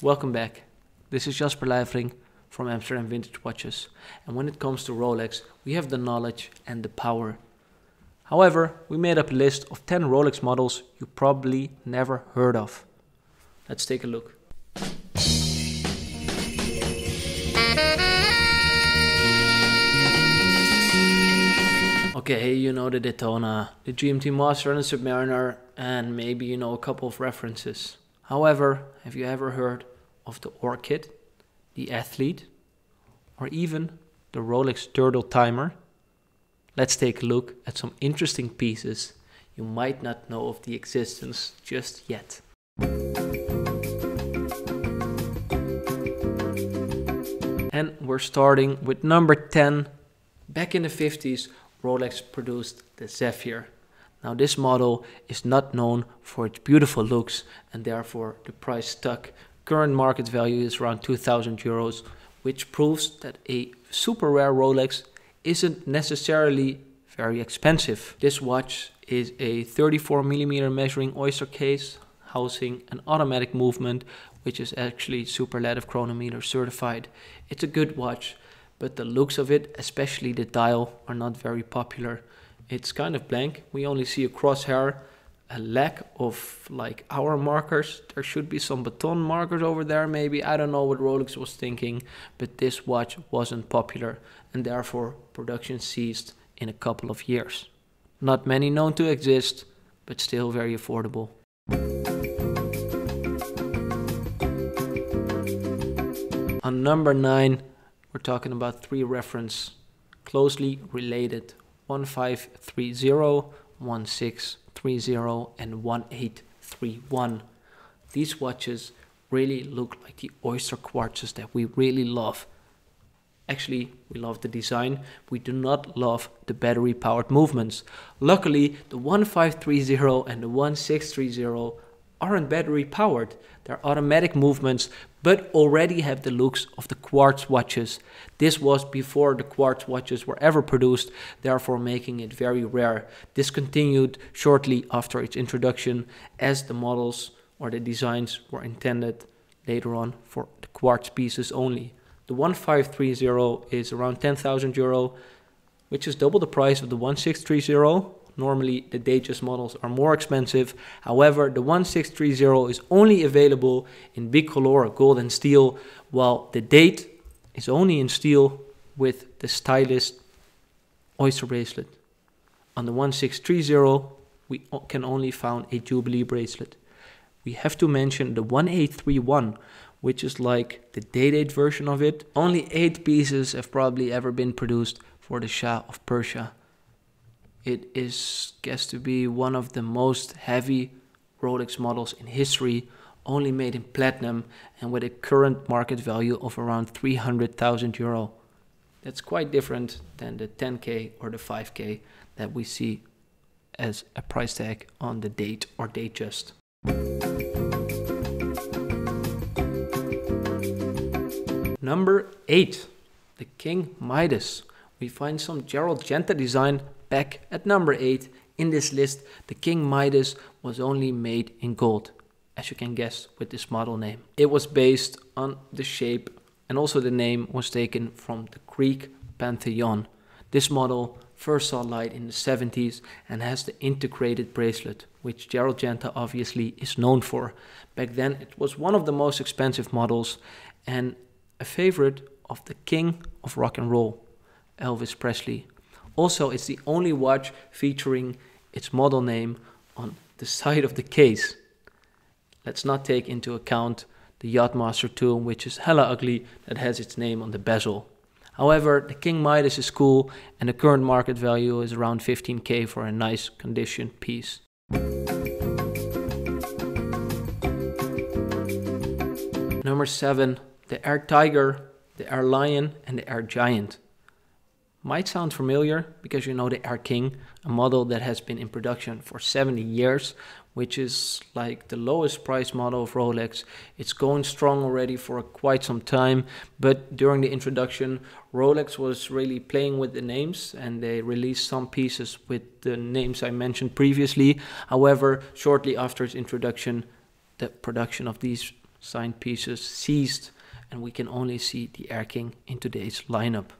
Welcome back. This is Jasper Lijvering from Amsterdam Vintage Watches, and when it comes to Rolex, we have the knowledge and the power. However, we made up a list of 10 Rolex models you probably never heard of. Let's take a look. Okay, you know the Daytona, the GMT Master and the Submariner, and maybe you know a couple of references. However, have you ever heard of the Orchid, the Athlete, or even the Rolex Turtle Timer? Let's take a look at some interesting pieces you might not know of the existence just yet. And we're starting with number 10. Back in the 50s, Rolex produced the Zephyr. Now this model is not known for its beautiful looks and therefore the price stuck. Current market value is around 2,000 euros, which proves that a super rare Rolex isn't necessarily very expensive. This watch is a 34mm measuring oyster case housing an automatic movement, which is actually super lattice chronometer certified. It's a good watch, but the looks of it, especially the dial, are not very popular. It's kind of blank. We only see a crosshair, a lack of like hour markers. There should be some baton markers over there maybe. I don't know what Rolex was thinking, but this watch wasn't popular and therefore production ceased in a couple of years. Not many known to exist, but still very affordable. On number 9, we're talking about 3 reference closely related: 1530, 1630 and 1831. These watches really look like the oyster quartzes that we really love. Actually, we love the design. We do not love the battery powered movements. Luckily, the 1530 and the 1630 aren't battery powered. They're automatic movements, but already have the looks of the quartz watches. This was before the quartz watches were ever produced, therefore making it very rare. Discontinued shortly after its introduction, as the models or the designs were intended later on for the quartz pieces only. The 1530 is around 10,000 euro, which is double the price of the 1630. Normally the Datejust models are more expensive. However, the 1630 is only available in bicolor, gold and steel, while the Date is only in steel with the stylist oyster bracelet. On the 1630 we can only find a Jubilee bracelet. We have to mention the 1831, which is like the Day-Date version of it. Only 8 pieces have probably ever been produced for the Shah of Persia. It is guessed to be one of the most heavy Rolex models in history, only made in platinum and with a current market value of around 300,000 euro. That's quite different than the 10K or the 5K that we see as a price tag on the Date or Datejust. Number 8, the King Midas. We find some Gerald Genta design back at number 8. In this list, the King Midas was only made in gold, as you can guess with this model name. It was based on the shape, and also the name was taken from the Greek Pantheon. This model first saw light in the 70s and has the integrated bracelet, which Gerald Genta obviously is known for. Back then it was one of the most expensive models and a favorite of the king of rock and roll, Elvis Presley. Also, it's the only watch featuring its model name on the side of the case. Let's not take into account the Yachtmaster tomb, which is hella ugly, that has its name on the bezel. However, the King Midas is cool and the current market value is around 15K for a nice condition piece. Number 7, the Air Tiger, the Air Lion and the Air Giant. Might sound familiar because you know the Air King, a model that has been in production for 70 years, which is like the lowest price model of Rolex. It's going strong already for quite some time, but during the introduction, Rolex was really playing with the names and they released some pieces with the names I mentioned previously. However, shortly after its introduction, the production of these signed pieces seized, and we can only see the Air King in today's lineup.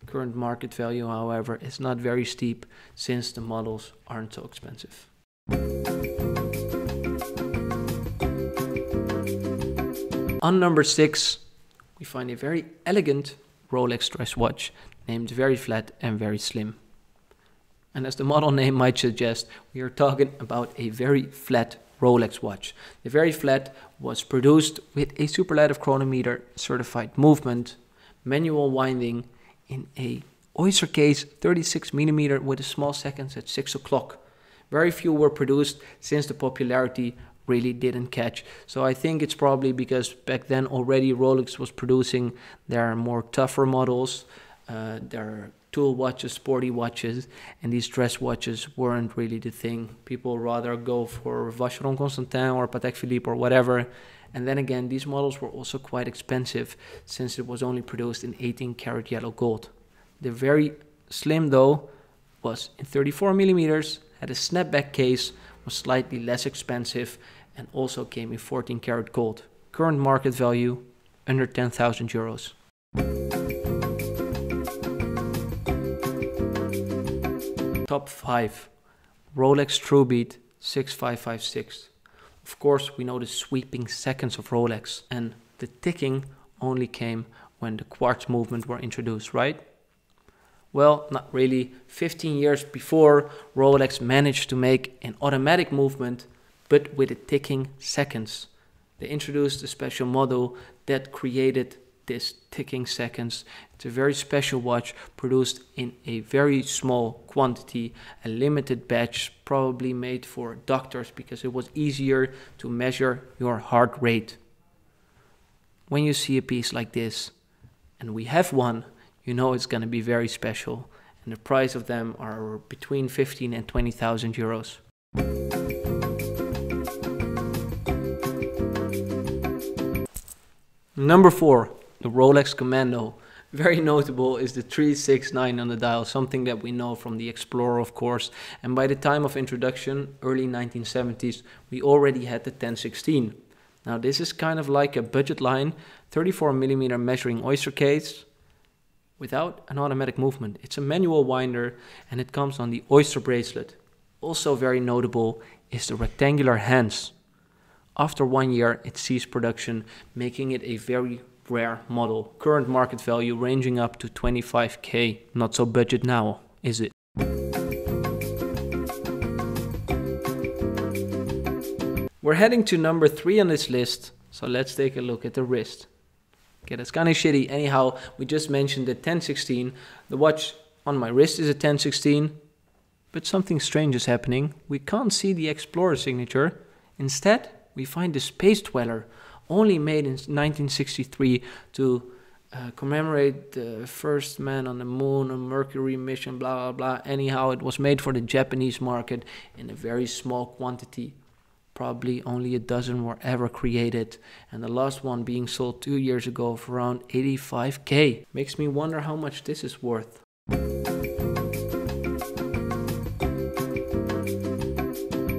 Current market value, however, is not very steep since the models aren't so expensive. On number 6, we find a very elegant Rolex dress watch named Very Flat and Very Slim. And as the model name might suggest, we are talking about a very flat Rolex watch. The Very Flat was produced with a superlative chronometer certified movement, manual winding in a oyster case 36mm with a small seconds at 6 o'clock. Very few were produced since the popularity really didn't catch. So I think it's probably because back then already Rolex was producing their more tougher models, their tool watches, sporty watches, and these dress watches weren't really the thing. People rather go for Vacheron Constantin or Patek Philippe or whatever. And then again, these models were also quite expensive since it was only produced in 18 karat yellow gold. The Very Slim though was in 34mm, had a snapback case, was slightly less expensive, and also came in 14 karat gold. Current market value under 10,000 euros. Top 5. Rolex TrueBeat 6556. Of course, we know the sweeping seconds of Rolex, and the ticking only came when the quartz movement were introduced, right? Well, not really. 15 years before, Rolex managed to make an automatic movement, but with the ticking seconds. They introduced a special model that created this ticking seconds. It's a very special watch produced in a very small quantity, a limited batch, probably made for doctors because it was easier to measure your heart rate. When you see a piece like this, and we have one, you know it's going to be very special, and the price of them are between 15 and 20,000 euros. Number 4, the Rolex Commando. Very notable is the 369 on the dial, something that we know from the Explorer, of course, and by the time of introduction, early 1970s, we already had the 1016. Now this is kind of like a budget line, 34mm measuring oyster case, without an automatic movement. It's a manual winder and it comes on the oyster bracelet. Also very notable is the rectangular hands. After 1 year it ceased production, making it a very rare model. Current market value ranging up to 25k. Not so budget now, is it? We're heading to number 3 on this list, so let's take a look at the wrist. Okay, that's kind of shitty. Anyhow, we just mentioned the 1016. The watch on my wrist is a 1016, but something strange is happening. We can't see the Explorer signature. Instead, we find the Space Dweller, only made in 1963 to commemorate the first man on the moon, a Mercury mission, blah, blah, blah. Anyhow, it was made for the Japanese market in a very small quantity. Probably only a dozen were ever created, and the last one being sold 2 years ago for around 85k. Makes me wonder how much this is worth.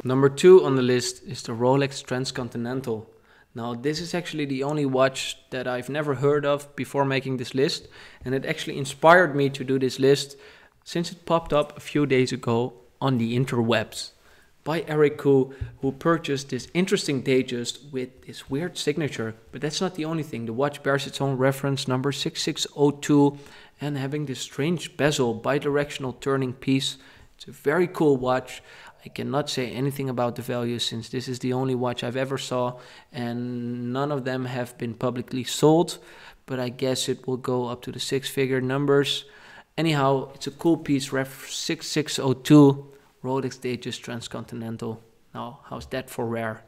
Number 2 on the list is the Rolex Transcontinental. Now this is actually the only watch that I've never heard of before making this list, and it actually inspired me to do this list since it popped up a few days ago on the interwebs by Eric Koo, who purchased this interesting Datejust with this weird signature. But that's not the only thing. The watch bears its own reference number 6602 and having this strange bezel, bi-directional turning piece. It's a very cool watch. I cannot say anything about the value since this is the only watch I've ever saw and none of them have been publicly sold, but I guess it will go up to the 6-figure numbers. Anyhow, it's a cool piece, ref 6602, Rolex Datejust Transcontinental. Now, how's that for rare?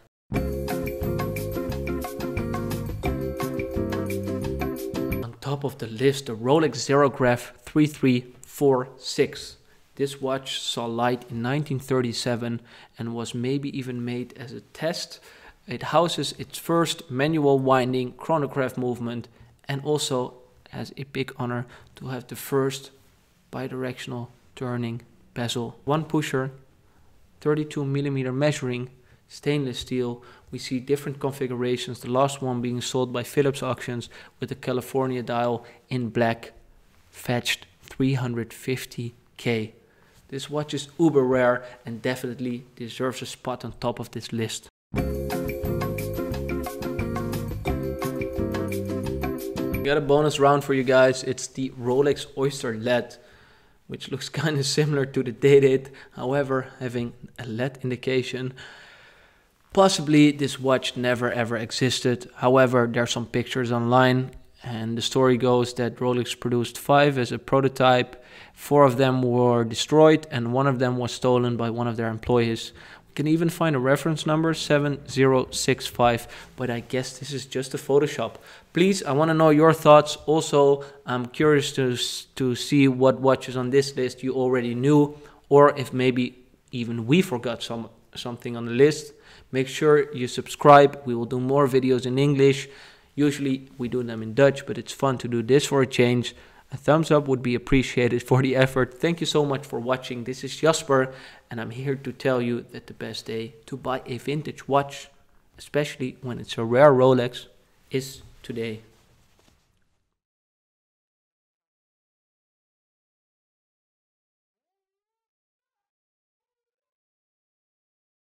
On top of the list, the Rolex Zerograph 3346. This watch saw light in 1937 and was maybe even made as a test. It houses its first manual winding chronograph movement and also has a big honor to have the first bidirectional turning bezel. One pusher, 32mm measuring, stainless steel. We see different configurations, the last one being sold by Philips Auctions with the California dial in black, fetched 350k. This watch is uber rare and definitely deserves a spot on top of this list. Got a bonus round for you guys. It's the Rolex Oyster LED, which looks kind of similar to the dated, however having a LED indication. Possibly this watch never ever existed. However, there are some pictures online and the story goes that Rolex produced 5 as a prototype. 4 of them were destroyed and 1 of them was stolen by one of their employees. We can even find a reference number 7065, but I guess this is just a Photoshop. Please, I want to know your thoughts. Also, I'm curious to see what watches on this list you already knew, or if maybe even we forgot something on the list. Make sure you subscribe. We will do more videos in English. Usually we do them in Dutch, but it's fun to do this for a change. A thumbs up would be appreciated for the effort. Thank you so much for watching. This is Jasper, and I'm here to tell you that the best day to buy a vintage watch, especially when it's a rare Rolex, is today.